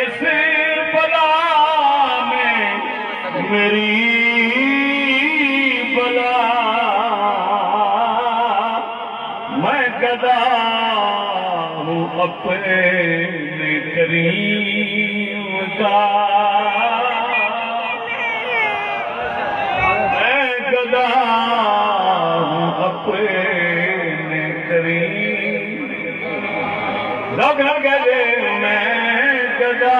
اس بلا میں میری بلا میں گدا ہوں اپنے کریم کا میں گدا ہوں اپنے کریم لوگ نہ کہتے میں گدا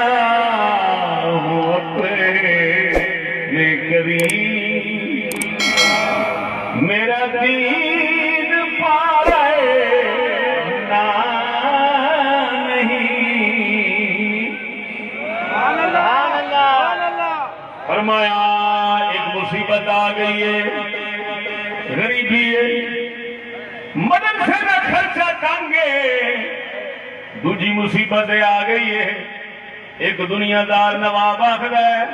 ہوں اپنے کریم میرا دین پائے نہ نہیں فرمایا ایک مصیبت آ گئی ہے غریبی ہے مدرسے کا خرچہ ٹانگے دوجی مصیبت آ گئی ہے ایک دنیا دار نواب آخر ہے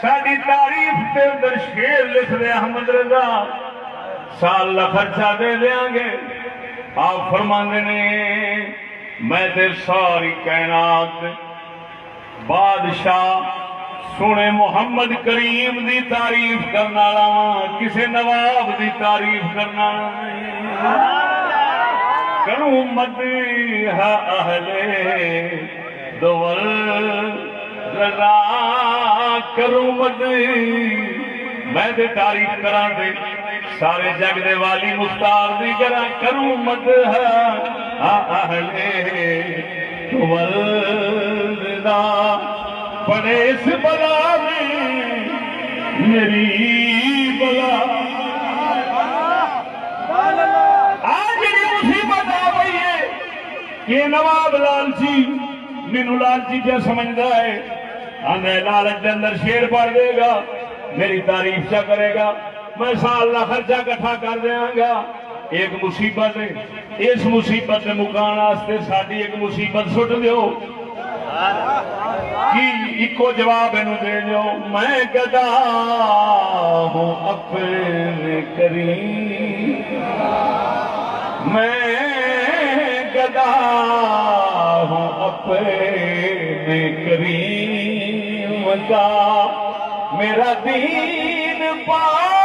ساری تعریف کے اندر شیر لکھ دے احمد رضا سال کا خرچہ دے دیں گے آپ فرماندے نے میں تے ساری کائنات بادشاہ سونے محمد کریم دی تعریف کرنا والا کسے نواب دی تعریف کرنا کروں مدح اہل دول رضا کروں مدح میں دے تعریف کران دے سارے جگ دے والی مختار دی کروں مدح اہل دول رضا پڑے اس بلا میں میری بلا آج یہ مصیبت آ گئی ہے کہ نواب لالچی مینو لالچی کیا سمجھتا ہے ہمیں لالچ کے اندر شیر پڑھ دے گا میری تعریف کیا کرے گا میں سال کا خرچہ کٹھا کر دیا گا ایک مصیبت ہے اس مصیبت سے مکان واسطے ساری ایک مصیبت سٹ دیو کی ایکو جواب انہوں دے جو میں گدا ہوں اپنے کریم میں گدا ہوں اپنے کریم کا میرا دین پائے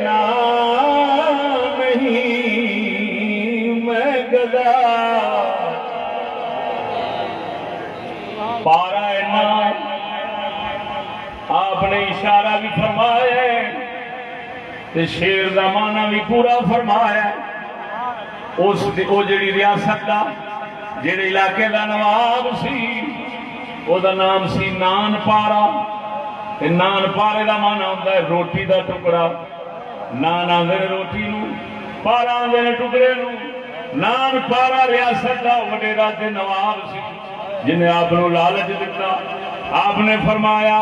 نہ نہیں میں گدا پارا ہے آپ نے اشارہ بھی فرمایا تے شیر دا معنی بھی پورا فرمایا اس او جڑی ریاست دا جڑے علاقے دا نواب سی او دا نام سی نان پارا تے نان پارے دا معنی ہوتا ہے روٹی دا ٹکڑا نان آندے روٹی نو پارا آندے ٹکڑے نو نان پارا ریاست دا وڈیرا تے نواب سی جنہیں آپ نے لالچ دیتا آپ نے فرمایا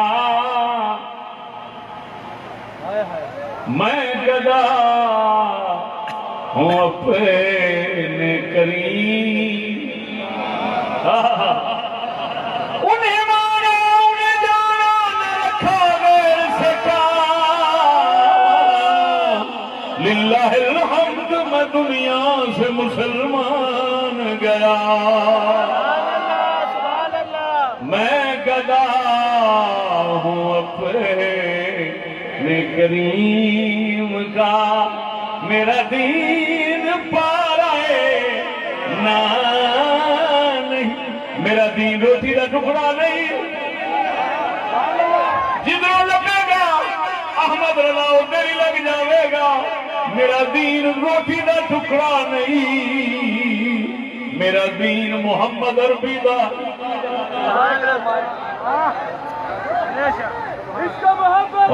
میں گدا ہوں اپنے کریم انہیں مانا انہیں جانا نہ رکھا غیر سکا للہ الحمد میں دنیا سے مسلمان گیا میں گدا ہوں اپنے کریم کا میرا دین پارا ہے نہ نہیں میرا دین روٹی کا ٹکڑا نہیں جدھروں لگے گا احمد رضا ادھر ہی لگ جاوے گا میرا دین روٹی کا ٹکڑا نہیں میرا دین محمد عربی دا عشق محبت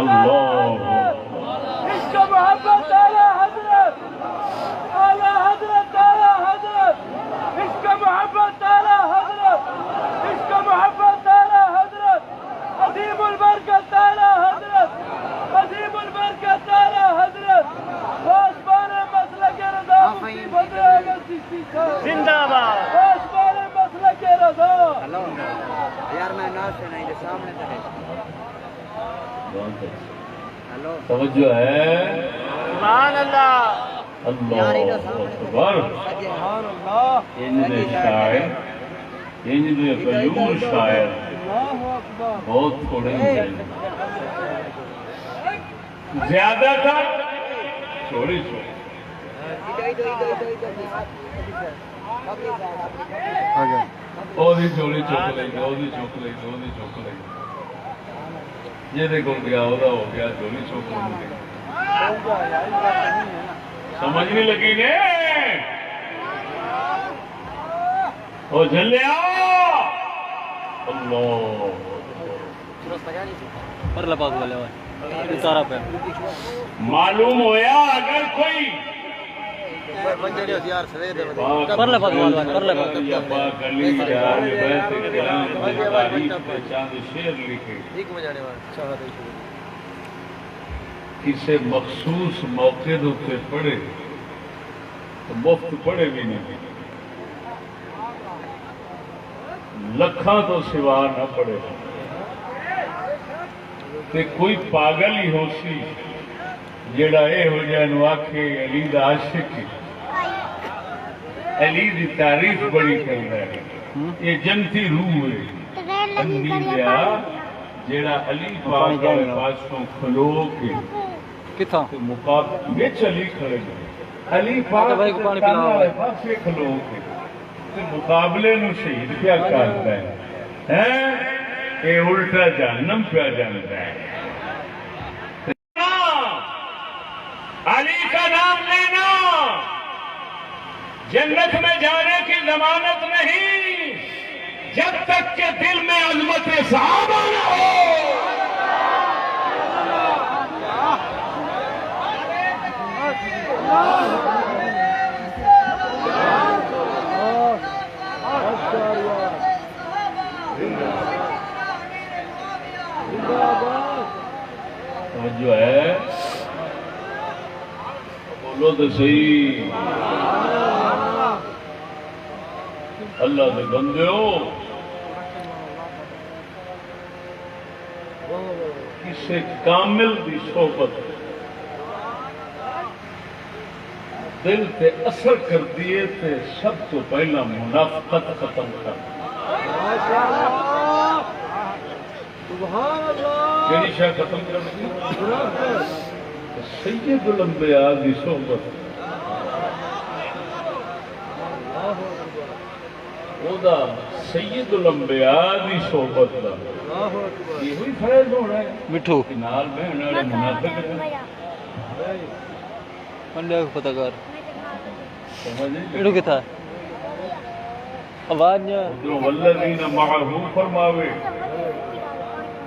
عشق محبت اعلی حضرت اعلی حضرت اعلی حضرت عشق محبت اعلی حضرت عشق محبت اعلی حضرت عظیم البرکت اعلی حضرت عظیم البرکت اعلی حضرت پاسبان مسلک رضا مفتی بدر احمد چشتی صاحب زندہ باد پاسبان مسلک رضا یار میں ناز سے نہیں سامنے تو ہے توجہ ہے سبحان اللہ یار اللہ انہاں سامنے اکبر سجے سبحان اللہ انج دے شاعر انج دے غیور شاعر اللہ اکبر بہت تھوڑے ہیں زیادہ تر چوری چوری چوری چک لیں گے چک لیں گے چک لیں گے جہد کو گیا وہ ہو گیا چوری چک لیں گے سمجھ نہیں لگی نے وہ جلیا اللہ پرلا پاس والے ہوئے سارا پہ معلوم ہویا اگر کوئی پرلا پاس والے پرلا پاس یا پاک علی یا بیت کرام کی تعریف میں چاند شعر لکھے کسی مخصوص موقع دے پڑھے تو مفت پڑھے بھی نہیں لکھاں تو سوا نہ پڑے تے کوئی پاگل ہی ہو سی جیڑا اے ہو جائے نو آکھے علی دا عاشق ہے علی دی تعریف بڑی کرتا ہے یہ جنتی روح ہے اندی دیا جیڑا علی پاک والے پاسوں کھلو کے کتھا مقابل وچ علی کھڑے گئے علی پاک والے پاسے کھلو کے مقابلے نو شہید کیا کرتا ہے یہ الٹا جہنم پہ جانتا ہے علی کا نام لینا جنت میں جانے کی ضمانت نہیں جب تک کہ دل میں عظمت صحابہ نہ ہو جو ہے بولو تو صحیح اللہ کے بندے ہو کسی کامل دی صحبت دل تے اثر کر دیے تے سب تو پہلا منافقت ختم کر کیڑی شاہ ختم کر سید الانبیاء دی صحبت او دا سید الانبیاء دی صحبت دا یہ ہوئی فیض ہونا ہے مٹھو کہ نال بہن والے منافق منڈے کو پتہ کر سمجھ ایڈو کتھا آواز نہ ادھر والذین معه فرماوے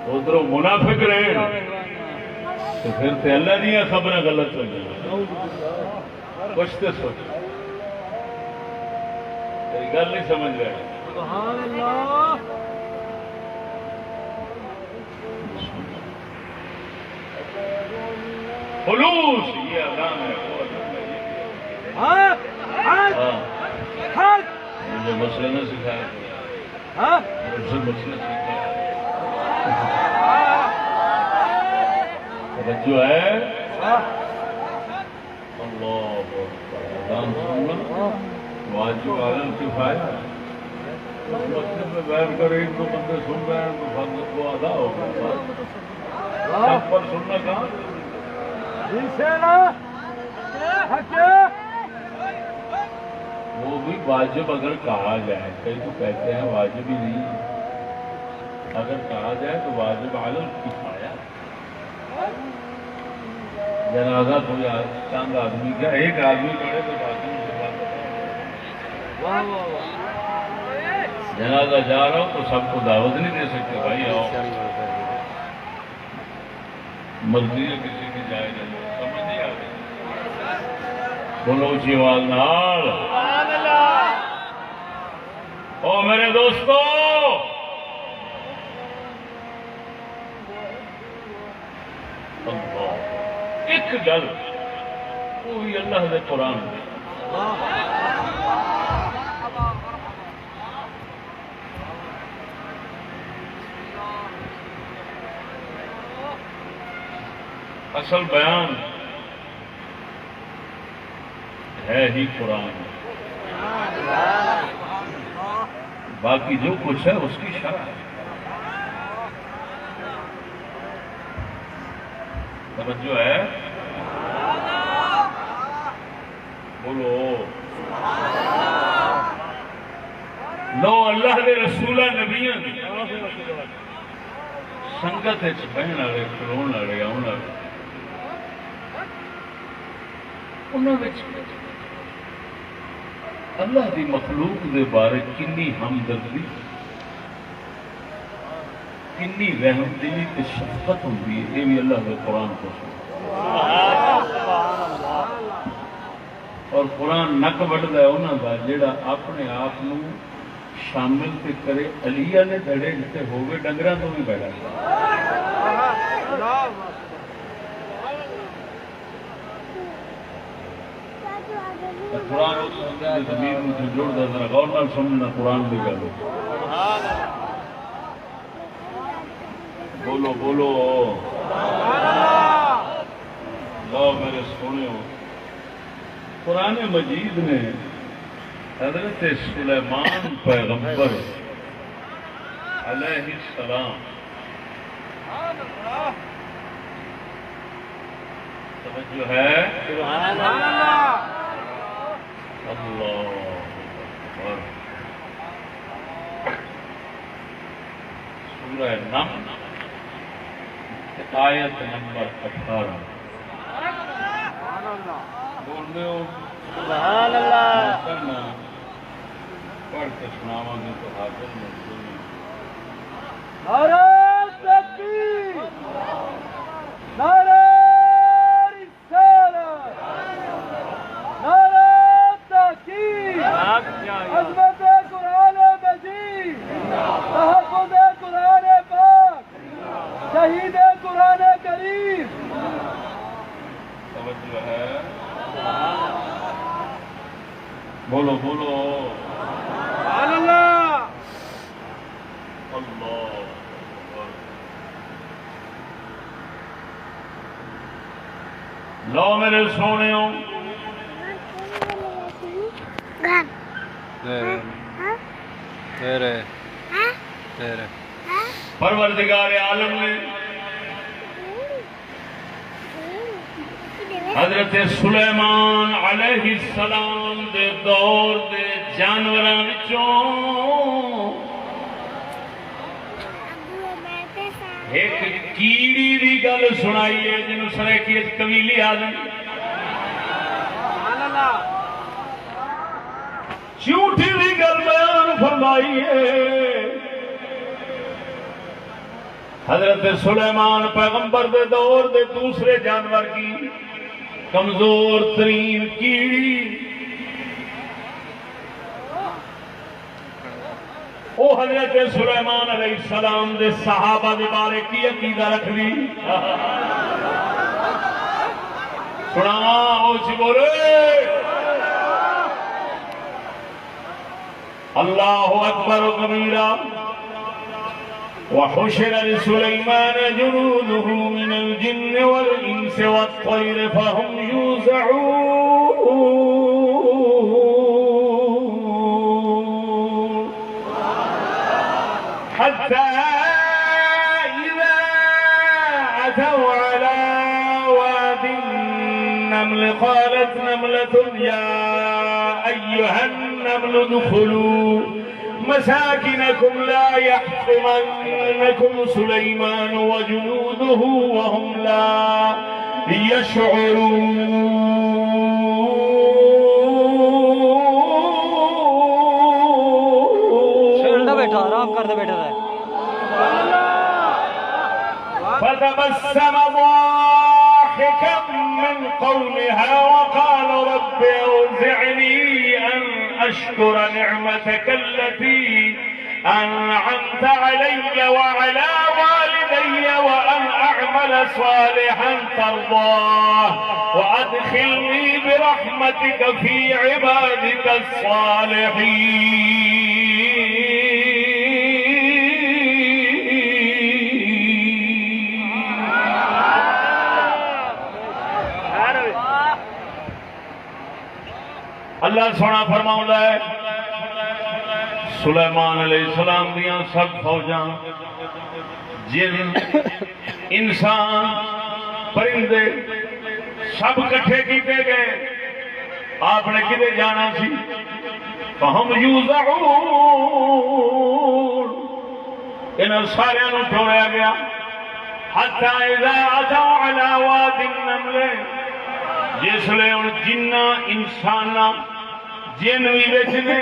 ادھر منافق رہے تو پھر تے اللہ دیا خبریں غلط ہو جائیں کچھ تو سوچ تیری گل نہیں سمجھ رہے سبحان اللہ خلوص یہ اذان ہے مجھے مسئلہ نہ سکھایا مجھے مسئلہ سکھایا جو ہے اللہ اذان سننا واجب علی الکفایہ مسجد میں بیٹھ کر ایک دو بندے سن رہے ہیں تو فرض کو ادا ہو گیا سب پر سننا کہاں وہ بھی واجب اگر کہا جائے کئی تو کہتے ہیں واجب ہی نہیں اگر کہا جائے تو واجب علی الکفایہ جنازہ کوئی چند آدمی کا ایک آدمی پڑے تو باقی جنازہ جا رہا ہو تو سب کو دعوت نہیں دے سکتے بھائی آؤ مرضی ہے کسی کی جائے نہیں سمجھ نہیں آتی بولو اونچی آواز نال او میرے دوستو ایک گل وہ بھی اللہ دے قرآن میں اصل بیان ہے ہی قرآن، باقی جو کچھ ہے اس کی شرح ہے۔ توجہ ہے؟ بولو لو اللہ دے رسولہ نبیاں سنگت بہن والے کھلون والے آن والے انہوں نے اللہ دی مخلوق دے بارے کنی ہمدردی، کنی رحم دلی تے شفقت ہوندی ہے، یہ بھی اللہ کے قرآن کو اور قرآن نک وڈدا ہے انہاں دا جیڑا اپنے آپ نو شامل تے کرے علیہ نے دھڑے جتے ہوگے ڈنگراں تو بھی بیٹھا قرآن زمین میں جوڑ دا ذرا غور نال سمجھنا قرآن دی گل بولو بولو لو میرے سونے ہو قرآن مجید نے حضرت سلیمان پیغمبر علیہ السلام توجہ ہے سبحان اللہ اللہ اکبر سورہ نمل آیت نمبر 18 بولتے ہو سبحان اللہ کرنا پڑھ کے سناواں گے تو حاضر مجبور نعرہ تکبیر نعرہ رسالت نعرہ تحقیق عظمت قرآن مجید تحفظ قرآن پاک شہید قرآن کریم توجہ ہے بولو بولو سبحان اللہ اللہ لو میرے سونے ہو تیرے تیرے پروردگار عالم نے حضرت سلیمان علیہ السلام دے دور دے جانوراں وچوں ایک کیڑی دی گل سنائی ہے جنہوں سریکیت قبیلی آدم جھوٹی دی گل بیان فرمائی ہے حضرت سلیمان پیغمبر دے دور دے دوسرے جانور کی کمزور ترین کیڑی وہ حضرت سلیمان علیہ السلام دے صحابہ دے بارے کی عقیدہ رکھ دی سناواں او چ بولے اللہ اکبر کبیرہ وحشر لسليمان جنوده من الجن والإنس والطير فهم يوزعون حتى إذا أتوا على واد النمل قالت نملة يا أيها النمل ادخلوا مساكنكم لا يحطمنكم سليمان وجنوده وهم لا يشعرون بیٹھا آرام کرتے بیٹھا رہے فتبسم ضاحكا من قولها وقال رب أوزعني أن أشكر نعمتك التي أنعمت علي وعلى والدي وأن أعمل صالحا ترضاه وأدخلني برحمتك في عبادك الصالحين اللہ سونا فرماؤں ہے سلیمان علیہ السلام دیاں سب فوجاں جن انسان پرندے سب کٹھے کیتے گئے آپ نے کدے جانا سی فہم یوزعون انہاں سارے نو ٹوریا گیا حتی اذا اتوا علی واد النمل جس لئے ان جنہ انسانہ جن بھی بیچنے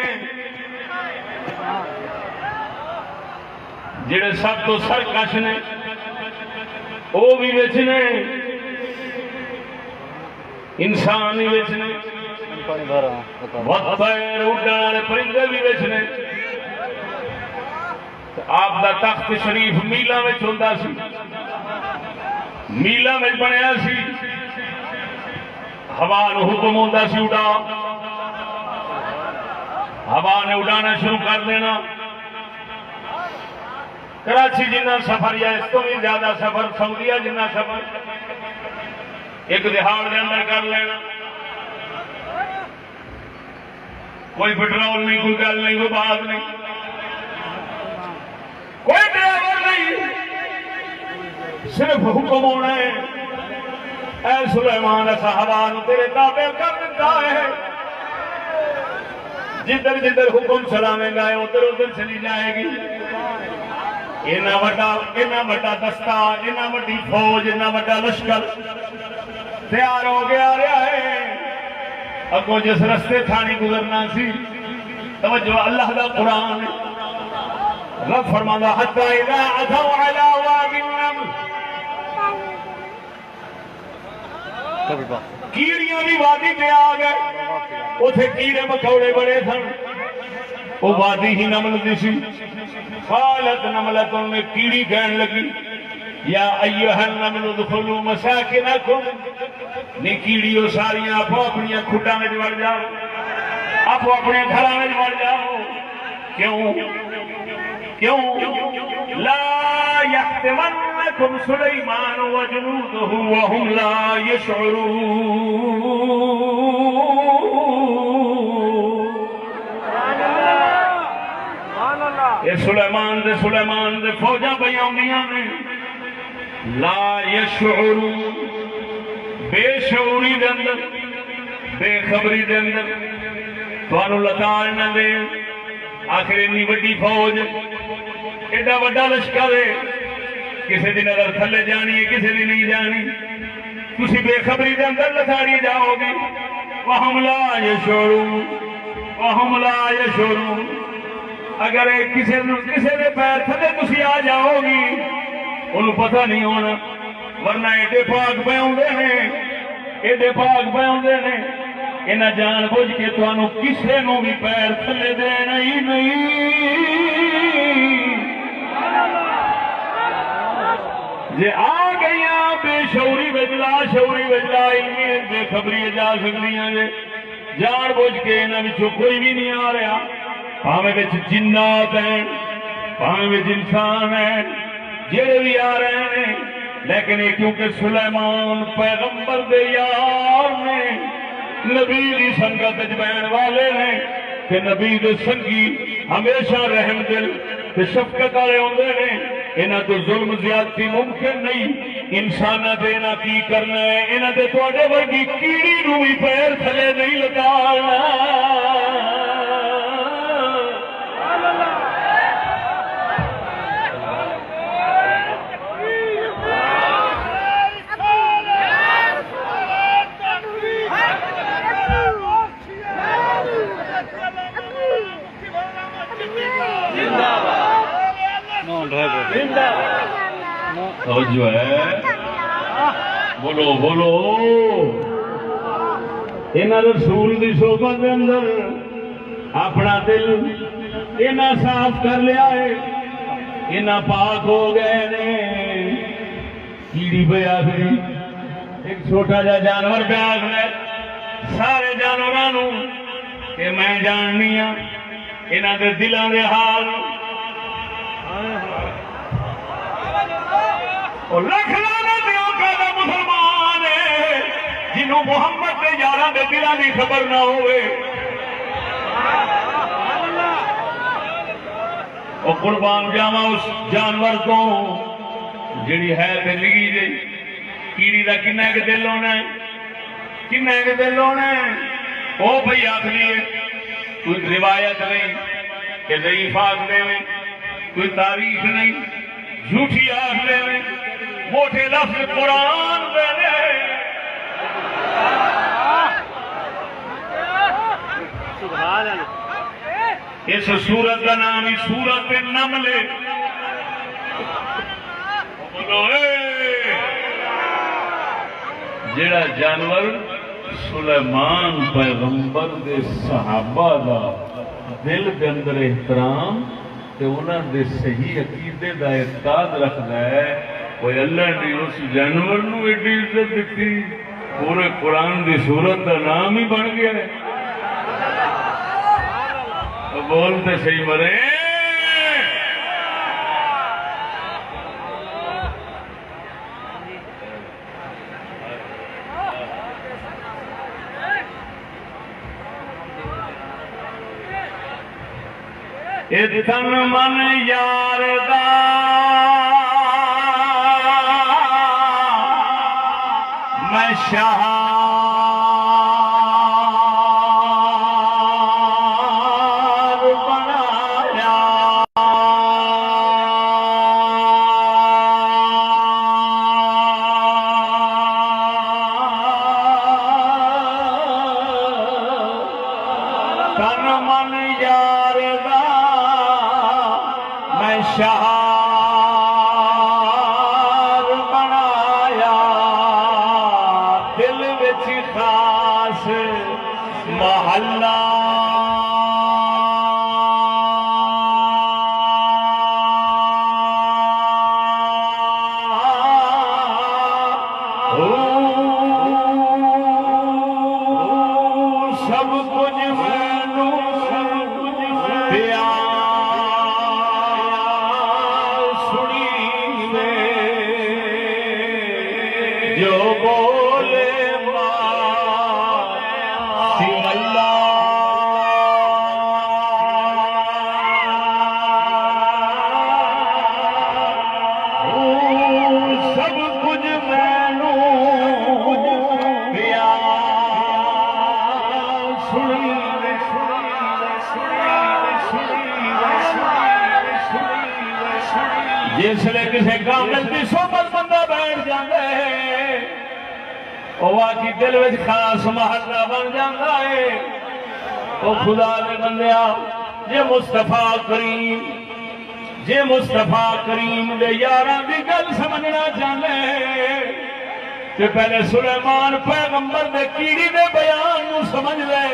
جڑے سب تو سرکش نے وہ بھی بیچنے انسان ہی بیچنے وطیر اڈن والے پرندے بھی بیچنے آپ دا تخت شریف میلا میں ہوندا سی میلا میں بنیا سی ہوا نو حکم ہوندا سی اڈا ہوا نے اڈانا شروع کر دینا کراچی جنہ سفر یا اس تو بھی زیادہ سفر سعودیہ جنہ سفر ایک دہاڑ دے اندر کر لینا کوئی پٹرول نہیں کوئی گل نہیں کوئی بات نہیں کوئی ڈرائیور نہیں صرف حکم ہونا ہے اے سلیمان صحابان تیرے تابع کر دیتا ہے جدھر جدھر حکم چلاویں گا ادھر ادھر چلی جائے گی اینا بڑا دستہ اینا بڑی فوج اینا بڑا لشکر تیار ہو گیا رہا ہے اگو جس رستے تھانی گزرنا سی توجہ اللہ دا قرآن رب فرمانا حتی اذا اتوا علی واد النمل کیڑیاں بھی وادی پہ آ گئے اتھے کیڑے مکوڑے بڑے سن وہ وادی ہی نمل دی سی قالت نملتن میں کیڑی کہنے لگی یا ایوہ النمل ادخلوا مساکنکم نی کیڑیوں ساریاں آپ اپنی کھٹا میں جوڑ جاؤ آپ اپنے گھرہ میں جوڑ جاؤ کیوں لا یحتمنکم سلیمان وجنودہ وهم لا یشعرون یہ سلیمان دے فوجاں بیاں دیاں نے لا یشعرون بے شعوری دے اندر بے خبری دے اندر توانو لتاڑ نہ دے آخر اتنی بڑی فوج ایڈا بڑا لشکر ہے کسی دن اگر تھلے جانی ہے کسی دن نہیں جانی تسی بے خبری دے اندر لتاڑی جاؤ گی وَهُمْ لَا يَشْعُرُونَ وَهُمْ لَا يَشْعُرُونَ اگر کسی دے پیر تھلے تسی آ جاؤ گی انہوں پتہ نہیں ہونا ورنہ ایڈے پاک پہ ہوندے نے انہاں جان بوجھ کے توانوں کسے نو بھی پیر تھلے دینا ہی نہیں جے آ گئیاں بے شعوری وجلا شعوری وجلا علمی بے خبری جا سکتیاں جے جان بوجھ کے انہاں وچوں کوئی بھی نہیں آ رہا پاویں وچ جنات ہیں پاویں وچ انسان ہیں جڑے بھی آ رہے ہیں لیکن یہ کیونکہ سلیمان پیغمبر دے یار نے نبی دی سنگت بہن والے نے کہ نبی دے سنگی ہمیشہ رحم دل تے شفقت والے ہوندے نے انہاں تو ظلم زیادتی ممکن نہیں انساناں دے نہ کی کرنا ہے انہاں دے تواڈے ورگی کیڑی نو بھی پیر تھلے نہیں لگانا جو ہے بولو بولو انہاں رسول دی صحبت دے اندر اپنا دل انہاں صاف کر لیا ہے انہاں پاک ہو گئے نے کیڑی پہ آخری ایک چھوٹا جا جانور پہ آخر سارے جانوروں کہ میں جاننی ہاں انہاں دے دلاں دے حال اور لکھ لانا دیوں کا مسلمان ہے جنہوں محمد دے یاراں دے دلاں دی خبر نہ ہوئے اور قربان جاوا اس جانور تو جڑی ہے تے نگی جی کیڑی دا کنا ایک دل ہونا ہے کنا ایک دل ہونا ہے وہ بھئی آخری ہے کوئی روایت نہیں کہ ضعیف آخ دے میں کوئی تاریخ نہیں جھوٹی آخ دے میں موٹے لفظ قرآن دے دے سبحان اللہ اس سورت کا نام ہی سورت نمل ہے بولو جڑا جانور سلیمان پیغمبر دے صحابہ دا دل کے اندر احترام تے انہاں دے صحیح عقیدے دا اعتقاد رکھدا ہے وہ اللہ نے اس جانور نو ایڈی عزت دیتی پورے قرآن دی سورت دا نام ہی بن گیا ہے بولتے صحیح مرے اتن من یار دا میں شاہ شہار بنایا دل وچ خاص محلہ سب کچھ مینوں دیا جو بولے ماسی اللہ سب کچھ مینوں دیا جس لئے کسی کامل کی صحبت بندہ بیٹھ جاندے وہ واقعی دل وچ خاص محلہ بن جاندہ ہے وہ خدا دے بندیا جے مصطفیٰ کریم دے یاراں دی گل سمجھنا چاہندے کہ پہلے سلیمان پیغمبر دے کیڑی دے بیان نو سمجھ لے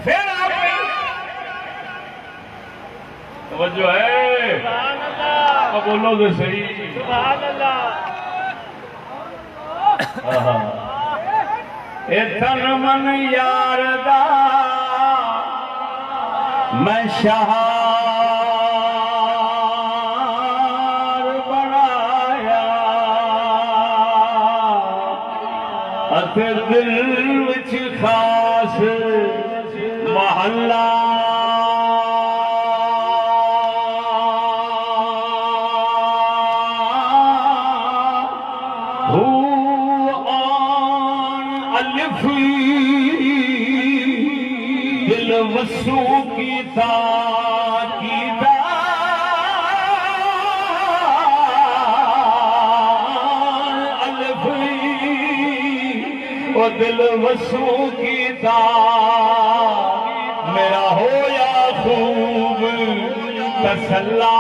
پھر آپ توجہ ہے بولو دے صحیح سبحان اللہ اتن من یار دا میں شہار بنایا اتے دل وچ خاص محلہ دل وسو کی وہ دل وسو کی میرا ہویا خوب تسلا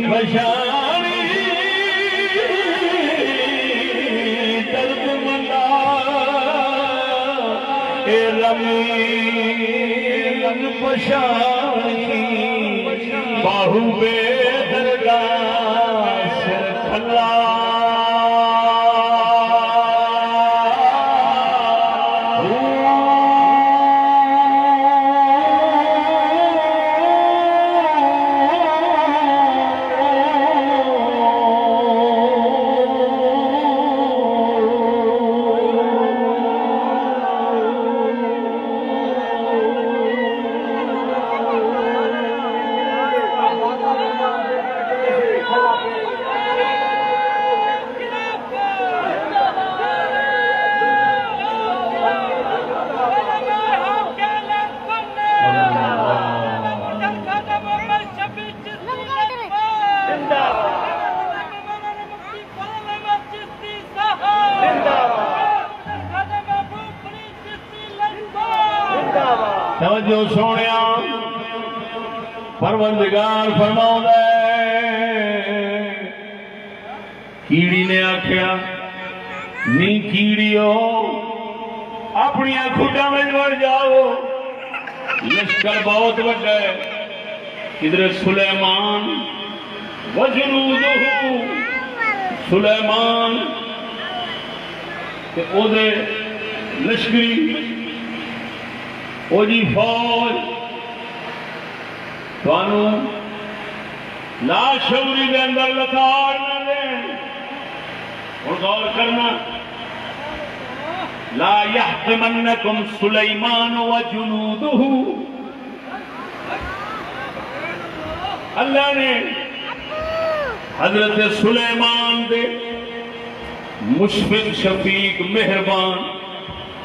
بشانی درد منا اے رمین بشانی باہو بے درگاہ سر کھلا توجہ سونیا پروردگار فرماؤں ہے کیڑی نے آکھیا نہیں کیڑیو اپنی کھڈاں میں بڑھ جاؤ لشکر بہت بڑا ہے ادھر سلیمان وجنودہ سلیمان تے او دے لشکری او جی فوج توانو لا شعوری دے اندر لتاڑ نہ دیں اور غور کرنا لا يحطمنكم سلیمان وجنودہ اللہ نے حضرت سلیمان دے مشفق شفیق مہربان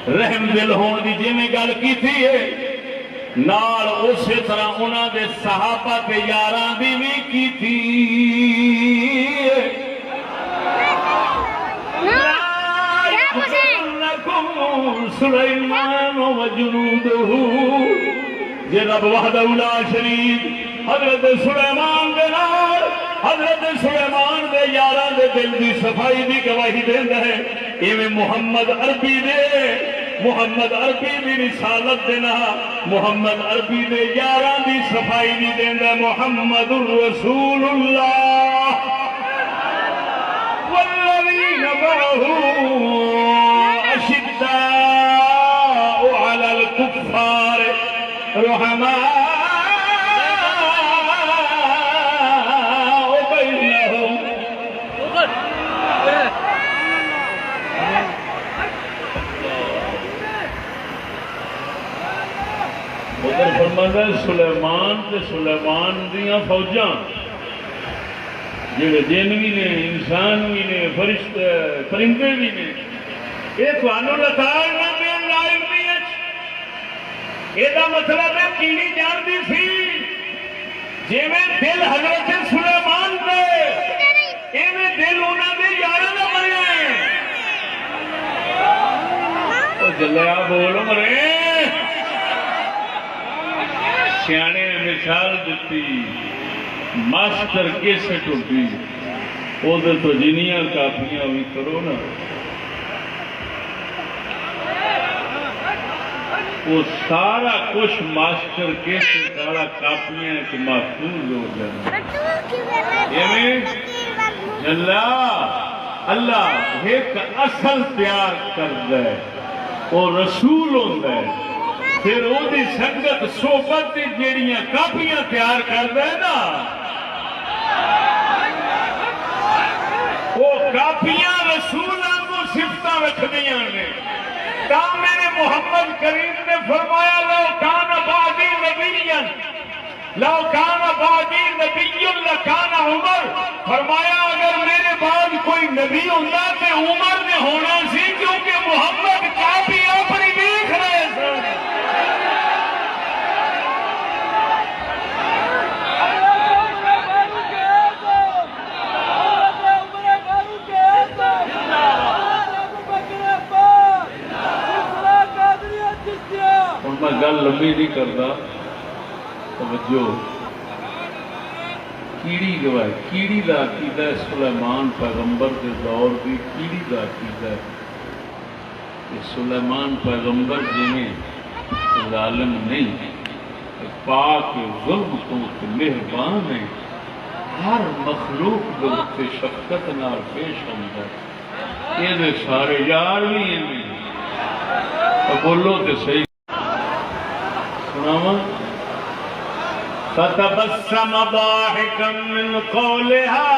رحم دل ہون دی جی میں گل کی تھی ہے نال اسی طرح انہاں دے صحابہ تے یاراں دی بھی کی تھی سلیمان و جنودہ یہ رب وحدہ لا شریک حضرت سلیمان دے نال حضرت سلیمان دے یاران دے دل دی صفائی دی گواہی دیندہ ہے یہ محمد عربی دی رسالت دینا محمد عربی دے یاران دی صفائی دی دیندہ محمد الرسول اللہ والذین معه اشداء علی الکفار رحماء بینہم ادھر فرماتا ہے سلیمان تے سلیمان دیاں فوجاں جڑے جن بھی نے انسان بھی نے فرشتے پرندے بھی نے یہ توانو لتاڑ نہ دین لائق نہیں ہے یہ دا مطلب ہے کیڑی جان دی سی جی میں دل حضرت سلیمان دے یہ میں دل انہاں دے یاراں دا مریا ہے او جلیا بول مرے سیانے مثال دیتی ماسٹر کیسٹ ہوتی ادھر تو جنیاں کاپیاں بھی کرو نا وہ سارا کچھ ماسٹر کیسٹ سارا کاپیاں کے محفوظ ہو جانا اللہ ایک اصل تیار کر دے وہ رسول ہوتا ہے پھر وہ دی سنگت صحبت دی جیڑیاں کاپیاں تیار کر دے نا وہ کاپیاں رسولاں کو صفتاں رکھ دیاں نے تا میرے محمد کریم نے فرمایا لو کان بعدی نبیًا لو کان بعدی نبی لکان عمر فرمایا اگر میرے بعد کوئی نبی ہوتا تو عمر نے ہونا سی کیونکہ محمد کافی اپنی دیکھ رہے سن میں گل لمبی نہیں کرتا توجہ کیڑی گواہی کیڑی دا عقیدہ ہے سلیمان پیغمبر کے دور کی کیڑی دا عقیدہ ہے کہ سلیمان پیغمبر جنہیں ظالم نہیں پاک ظلم تو مہربان ہے ہر مخلوق کے شفقت نال پیش آتا یہ سارے یار بھی ہیں بولو تو صحیح سناواں فتبسم ضاحكا من قولها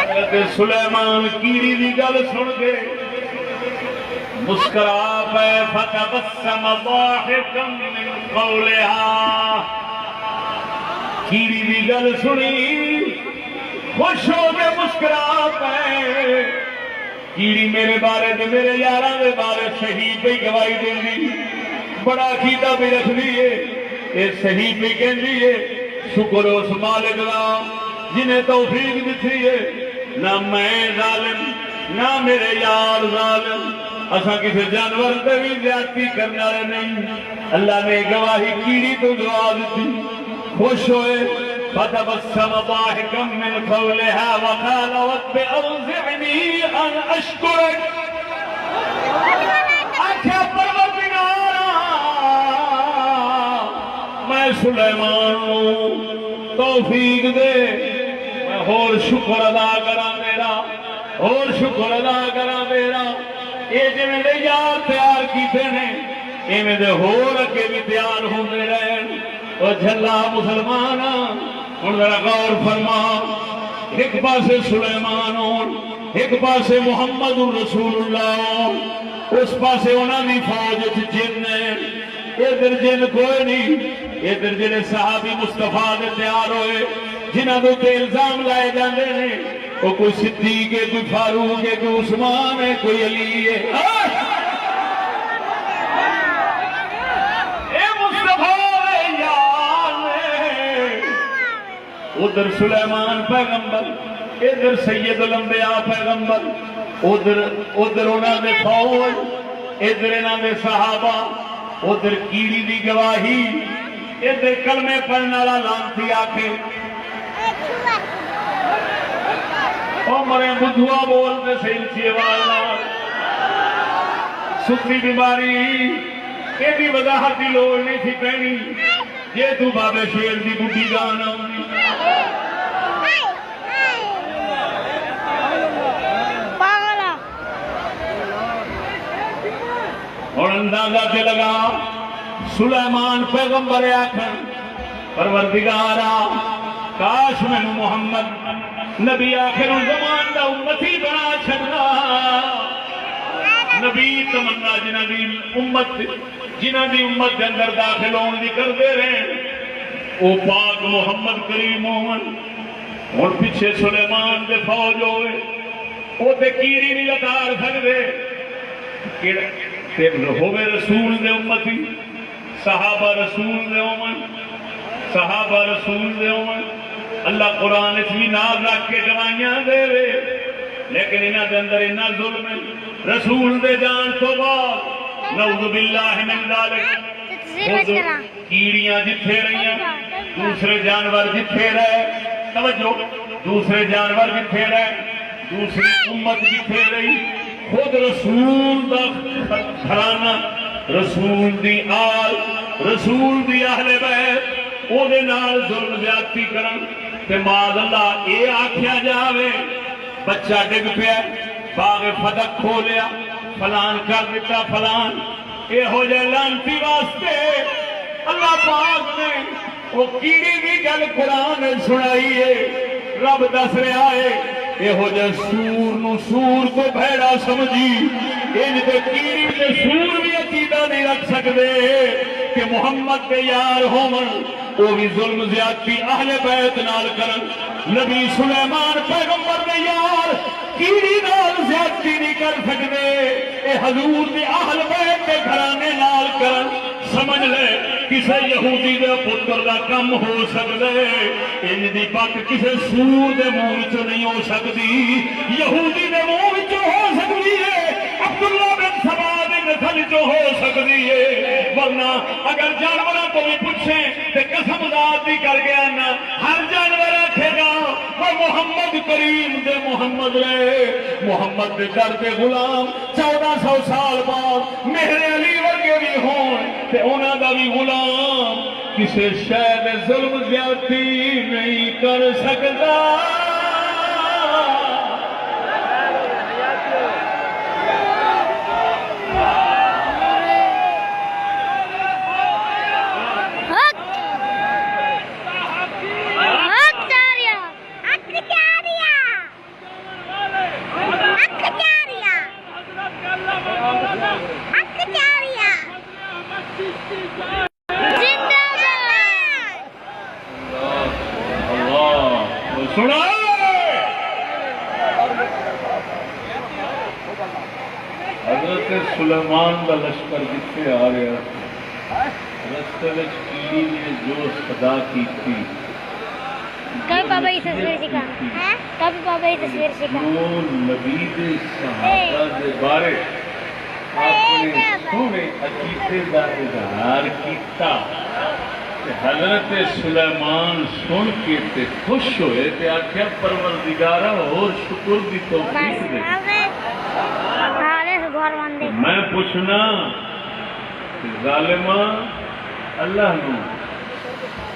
حضرت سلیمان کیڑی دی گل سن کے مسکرا پے فتبسم ضاحكا من قولها کیڑی دی گل سنی خوش ہو کے مسکرا پے کیڑی میرے بارے دے میرے یاراں دے بارے صحیح پہ گواہی دیندی بڑا عقیدہ بھی رکھ دیئے یہ صحیح پہ کہندی ہے شکر اس مالک دا جنہیں توفیق دتی ہے نہ میں ظالم نہ میرے یار ظالم اساں کسی جانور تے بھی زیادتی کرنے والے نہیں اللہ نے گواہی کیڑی تو دعا دیتی خوش ہوئے فتبسم ضاحكا من قولها وقال رب أوزعني أن أشكرك آخیا پروردگارا میں سلیمان توفیق دے میں اور شکر ادا کرا میرا اور شکر ادا کرا میرا یہ جو میرے یار تیار کیتے ہیں یہ میرے ہور اگے بھی تیار ہوندے رہن اور جھلا مسلمان ہوں ذرا غور فرما ایک پاسے سلیمان ایک پاسے محمد رسول اللہ اس پاسے انہوں نے فوج جن ادھر جن کوئی نہیں ادھر جن صحابی مصطفیٰ دے تیار ہوئے جنہوں نے الزام لائے جاندے ہیں وہ کوئی صدیق ہے کوئی فاروق ہے کوئی عثمان ہے کوئی علی ہے ادھر سلیمان پیغمبر ادھر سید الانبیاء پیغمبر ادھر انہوں نے فوج ادھر انہوں نے صحابہ ادھر کیڑی دی گواہی ادھر کلمے پڑھنے والا لانتی آکے او مرے بدھوا بولتے سینسی والا ستی بیماری یہ بھی وضاحت کی لوڑ نہیں تھی پہنی یہ تو بابے شیر دی بڈی گانا ہوندی اور اندازہ تے لگا سلیمان پیغمبر آکھن پروردگارا کاش میں محمد نبی آخر زمان دا امتی بنا چھڑنا نبی تمنا جنہ دی امت کے اندر داخل ہون دی کر دے رہے او پاک محمد کریم مومن اور پیچھے سلیمان دے فوج ہوئے او تے کیڑی نہیں لتار سکدے ہوئے رسول دے امتی صحابہ رسول دے امن اللہ قرآن اس بھی ناز رکھ کے گواہیاں دے رہے لیکن انہاں دے اندر انہاں ظلم ہے رسول دے جان تو بعد نعوذ باللہ من ذالک کیڑیاں جتھے رہیاں دوسرے جانور جتھے رہے توجہ دوسرے جانور جتھے رہے دوسری امت جتھے رہی خود رسول دا گھرانہ رسول دی آل رسول دی اہل بیت او دے نال ظلم زیادتی کرن تے معاذ اللہ اے آکھیا جاوے بچہ ڈگ پیا باغ فتح کھولیا فلان کر دیتا فلان اے ہو جائے لانتی واسطے اللہ پاک نے وہ کیڑی بھی گل قرآن سنائی ہے رب دس رہا ہے اے ہو جائے سور کو بھیڑا سمجھی ان دے کیڑی دے سور بھی عقیدہ نہیں رکھ سکتے کہ محمد کے یار ہومن وہ بھی ظلم زیادتی اہل بیت نال کرن نبی سلیمان پیغمبر دے یار کیڑی نال زیادتی نہیں کر سکتے اے حضور دے اہل بیت کے گھرانے نال کرن سمجھ لے کسے یہودی دے پتر دا کم ہو سکتے ان دی پک کسے سور دے منہ وچوں نہیں ہو سکتی یہودی دے منہ وچوں ہو سکتی ہے عبداللہ بن سبا دے نسل جو ہو سکتی ہے، ورنہ اگر جانوروں کو بھی پوچھیں تو قسم ذات دی کر گیا نا، ہر جانور آکھے گا وہ محمد کریم دے محمد رہے، محمد دے در دے غلام 1400 سال بعد میرے علی ورگے بھی ہون تے انہاں دا بھی غلام کسے شاید ظلم زیادتی نہیں کر سکتا۔ سنا حضرت سلیمان کا لشکر جتنے آ رہا رستے میں کیڑی نے جو صدا کی تھی، کبھی بابا یہ تصویر سکھا، کبھی بابا یہ تصویر سکھا جو نبی دے صحابہ دے بارے اپنے سونے عقیدے دا اظہار کیتا، حضرت سلیمان سن کے تے خوش ہوئے تے آخیا پروردگارا اور شکر دی توفیق دے۔ میں پوچھنا ظالمہ اللہ نو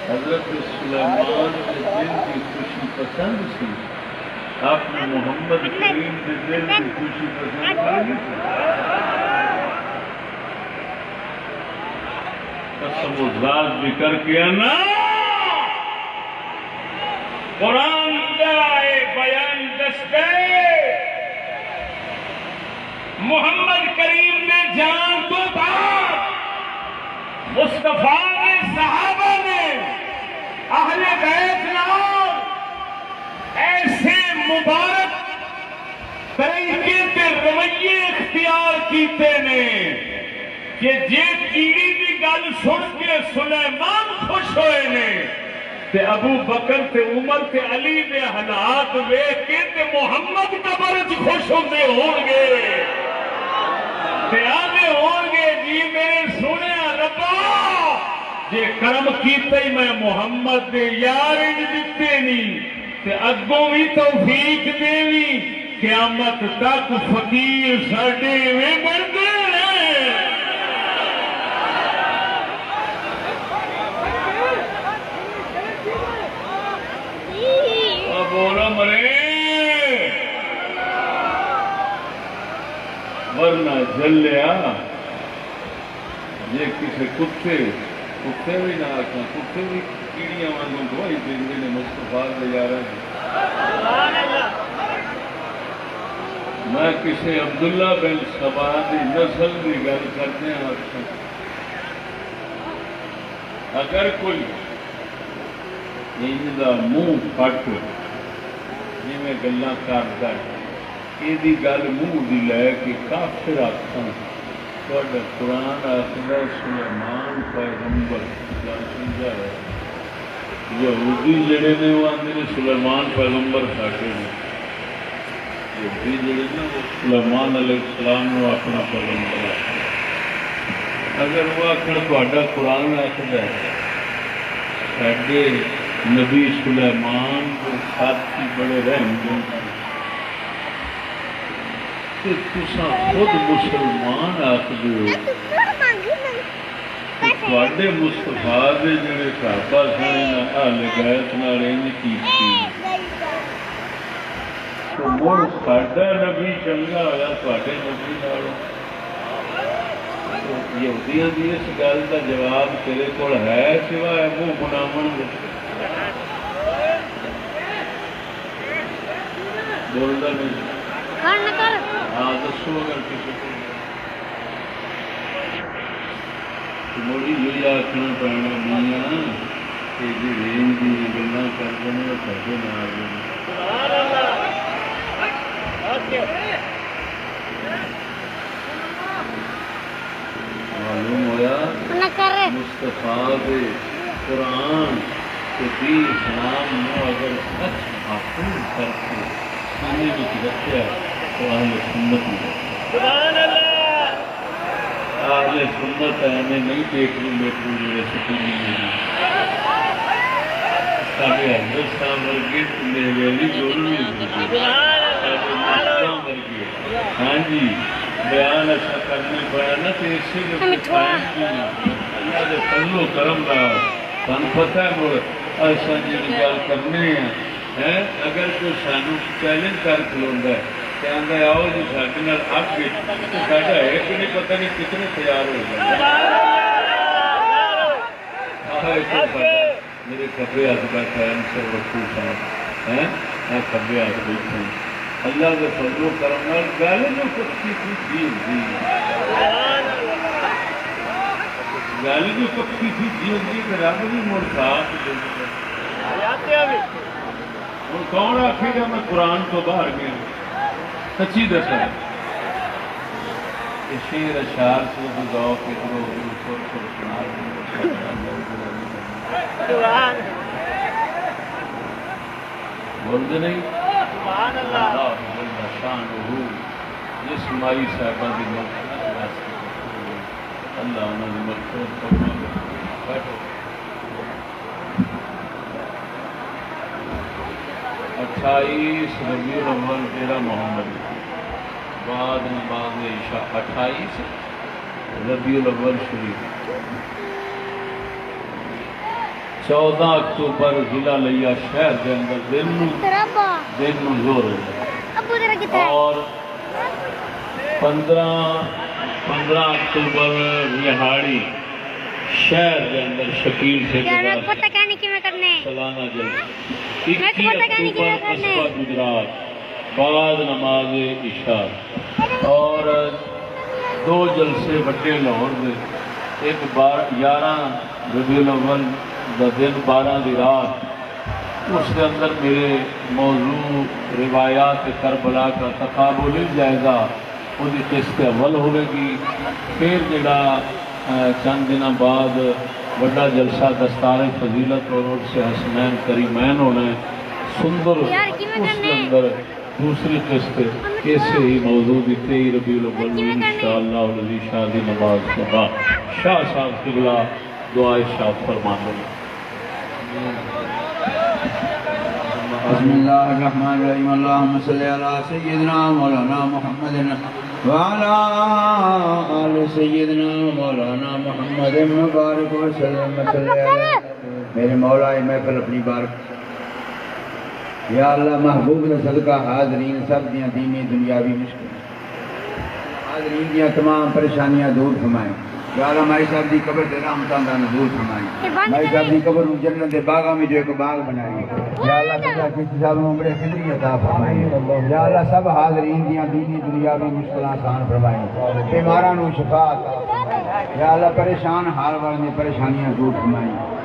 حضرت سلیمان کے دل کی خوشی پسند سی، اپنے محمد کریم کے دل کی خوشی پسند نہیں سی؟ قسم و ذات بھی کر کے نا قرآن کا بیان دستے محمد کریم نے جان تو بعد مصطفیٰ نے صحابہ نے اہل بیت نام ایسے مبارک طریقے کے رویے اختیار کیتے نے کہ جے کیڑی دی گل سن کے سلیمان خوش ہوئے نے تے ابو بکر تے عمر تے علی دے حالات ویکھ کے تے محمد قبر وچ خوش ہوندے ہون گے تے آندے ہون گے جی میرے سونیا ربا جے کرم کیتے ہی میں محمد دے یار وچ دتے نہیں تے اگوں بھی توفیق دیوی قیامت تک فقیر ساڈے وے بندے بولا مرے ورنہ جلیا جے کسی کتے بھی نہ آکھاں کتے بھی کیڑیاں وانگوں دوائی دیندے نے مصطفیٰ دے یاراں دی۔ میں کسی عبداللہ بن سبا دی نسل دی گل کرنے آکھاں اگر کوئی ان دا منہ پھٹ جی میں گلاں کردا یہ گل منہ دی لے کے کافر آکھاں تہاڈا قرآن آکھدا سلیمان پیغمبر گل سمجھا ہے، یہودی جڑے نے وہ آندے نے سلیمان پیغمبر ساڈے نے، یہودی جڑے نے وہ سلیمان علیہ السلام نو اپنا پیغمبر آکھدے، اگر وہ آکھن تہاڈا قرآن آکھدا ہے ساڈے نبی سلیمان کے ساتھی بڑے رحم دل کہ تساں خود مسلمان آکھدے ہو تواڈے مصطفیٰ دے جڑے صحابہ سن اہل بیت نال انج کیتی تو مڑ ساڈا نبی چنگا ہویا تواڈے نبی نالوں۔ یہودیاں دی اس گل کا جواب تیرے کول ہے سوائے منہ بناون دے؟ بولدا نہیں؟ ہاں دسو اگر کسی کو مڑی یہ آخنا پینا میاں کہ جی رینج کی گلاں کرتے ہیں وہ سارے نال معلوم ہوا مصطفیٰ دے قرآن کے بھی اسلام نو اگر سچ حاصل کر کے سینے میں رکھا تو اہل سنت میں آج سنت ہے میں نہیں دیکھ لوں میرے میرے سکولی میری سارے حضرت صاحب ورگے میری ضروری ہاں جی بیان اچھا کرنے پڑا نا تو اسی اللہ کے فضل و کرم کا تمہیں پتہ ہے مڑ اصل جی گل کرنے ہیں اگر کوئی سانو چیلنج کر کھلوتا ہے کہ آدھا آؤ جی سارے اگ تو ساڈا ہے کہ نہیں پتہ نہیں کتنے تیار ہو جائے میرے کھبے ہاتھ بیٹھا ہے انصر وقوع صاحب ہیں میں کھبے ہاتھ بیٹھا ہوں اللہ کے فضل و کرم نال گل جو پکی تھی گل جو پکی تھی کہ رب بھی مڑ ساتھ ہوں کون آخے گا میں قرآن تو باہر گیا سچی دسا شیر اشار سے گاؤ کے بولتے نہیں جس مائی صاحبہ کی مغفرت اللہ انہوں نے مغفرت فرما بیٹھو 28 ربیع الاول 13 محمد بعد نماز عشاء 28 ربیع الاول شریف 14 اکتوبر ضلع لیا شہر کے اندر دن نو زور ہو گیا اور 15 اکتوبر رہاڑی شہر کے اندر شکیل سے سالانہ جلسہ 21 اکتوبر قصبہ گجرات بعد نماز عشاء اور 2 جلسے بڑے لاہور میں ایک 11 ربیع الاول دا دن 12 دی رات اس کے اندر میرے موضوع روایات کربلا کا تقابل جائزہ وہی قسط اول ہوئے گی پھر جڑا چند دن بعد بڑا جلسہ دستار فضیلت اور عرس حسنین کریمین ہونا ہے سندر اس کے اندر دوسری قسط ایسے ہی موضوع 23 ربیع الاول انشاءاللہ العزیز شادی نماز کے بعد شاہ صاحب قبلہ دعائے شاد فرما دیں بسم اللہ الرحمن الرحیم اللہم صلی علی سیدنا مولانا محمد وعلی آل سیدنا مولانا محمد مبارک وسلم صلی علی میرے مولا محفل اپنی بارک یا اللہ محبوب نے صدقہ حاضرین سب دیاں دینی دنیاوی مشکل حاضرین دیاں تمام پریشانیاں دور فرمائیں یا اللہ مائی صاحب دی قبر دے رحمتان دا نزول فرمائیں مائی صاحب دی قبر جنت دے باغہ میں جو ایک باغ بنائیں یا اللہ سجا کسی صاحب میں بڑے فضری عطا فرمائیں یا اللہ سب حاضرین دیاں دینی دنیاوی مشکلیں آسان فرمائیں بیماراں نو شفا عطا فرمائیں یا اللہ پریشان حال والے پریشانیاں دور فرمائیں